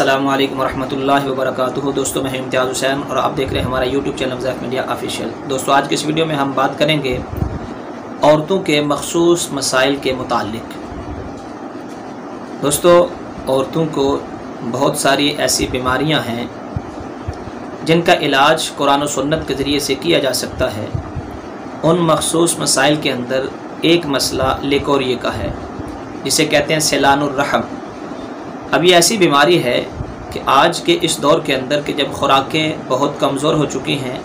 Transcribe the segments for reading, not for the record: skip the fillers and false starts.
अस्सलामु अलैकुम वरहमतुल्लाहि वबरकातुहू। दोस्तों, मैं इम्तियाज़ हुसैन और आप देख रहे हैं हमारा यूट्यूब चैनल ज़ैफ़ मीडिया ऑफिशियल। दोस्तों, आज के इस वीडियो में हम बात करेंगे औरतों के मखसूस मसाइल के मुताल्लिक़। दोस्तों, औरतों को बहुत सारी ऐसी बीमारियां हैं जिनका इलाज कुरान और सुन्नत के ज़रिए से किया जा सकता है। उन मखसूस मसाइल के अंदर एक मसला लिकोरिया का है, जिसे कहते हैं सैलानुर रहम। अब ये ऐसी बीमारी है कि आज के इस दौर के अंदर कि जब खुराकें बहुत कमज़ोर हो चुकी हैं,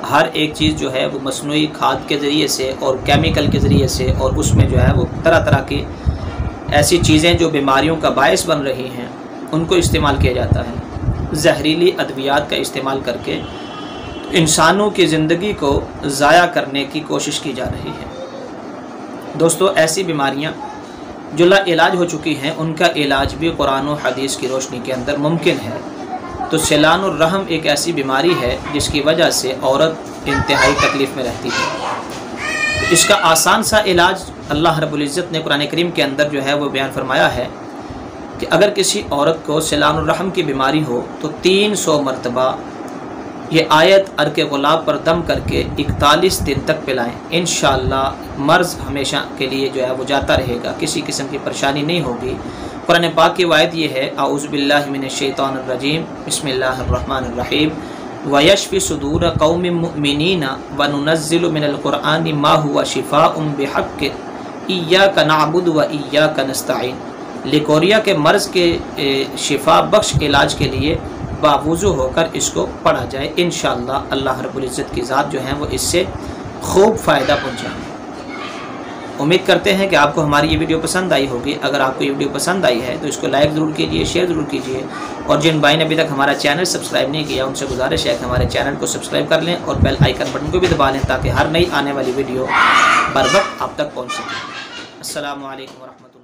हर एक चीज़ जो है वो मसनूई खाद के ज़रिए से और केमिकल के ज़रिए से, और उसमें जो है वो तरह तरह की ऐसी चीज़ें जो बीमारियों का बायस बन रही हैं उनको इस्तेमाल किया जाता है। जहरीली अद्वियात का इस्तेमाल करके इंसानों की ज़िंदगी को ज़ाया करने की कोशिश की जा रही है। दोस्तों, ऐसी बीमारियां जो ला इलाज हो चुकी हैं, उनका इलाज भी कुरान और हदीस की रोशनी के अंदर मुमकिन है। तो सैलानुर रहम एक ऐसी बीमारी है जिसकी वजह से औरत इंतहाई तकलीफ़ में रहती है। इसका आसान सा इलाज अल्लाह रब्बुल इज़्ज़त ने कुरान करीम के अंदर जो है वो बयान फरमाया है कि अगर किसी औरत को सैलानुर रहम की बीमारी हो तो 300 मरतबा ये आयत अर्के गुलाब पर दम करके 41 दिन तक पिलाएं। इंशाअल्लाह मर्ज़ हमेशा के लिए जो है वो जाता रहेगा, किसी किस्म की परेशानी नहीं होगी। कुरान पाक की आयत ये है, आऊज़ु बिल्लाहि मिनश शैतानिर रजीम, बिस्मिल्लाहिर रहमानिर रहीम, व यशफी सुदूर कौमिन मुमिनीना व नुनज़्ज़िलु मिनल कुरआनि मा हुवा शिफ़ाउन बिहक़्क़ि इय्याका नअबुदु व इय्याका नस्तईन। लिकोरिया के मर्ज़ के शिफा बख्श इलाज के लिए बावुज़ू होकर इसको पढ़ा जाए। इंशाअल्लाह अल्लाह रब्बुल इज़्ज़त की ज़ात जो है वो इससे खूब फ़ायदा पहुँचाएँ। उम्मीद करते हैं कि आपको हमारी ये वीडियो पसंद आई होगी। अगर आपको ये वीडियो पसंद आई है तो इसको लाइक ज़रूर कीजिए, शेयर ज़रूर कीजिए, और जिन भाई ने अभी तक हमारा चैनल सब्सक्राइब नहीं किया उनसे गुजारिश है कि हमारे चैनल को सब्सक्राइब कर लें और बेल आइकन बटन को भी दबा लें ताकि हर नई आने वाली वीडियो बर वक्त आप तक पहुँच सके। अस्सलामु अलैकुम वरहमतुल्लाह।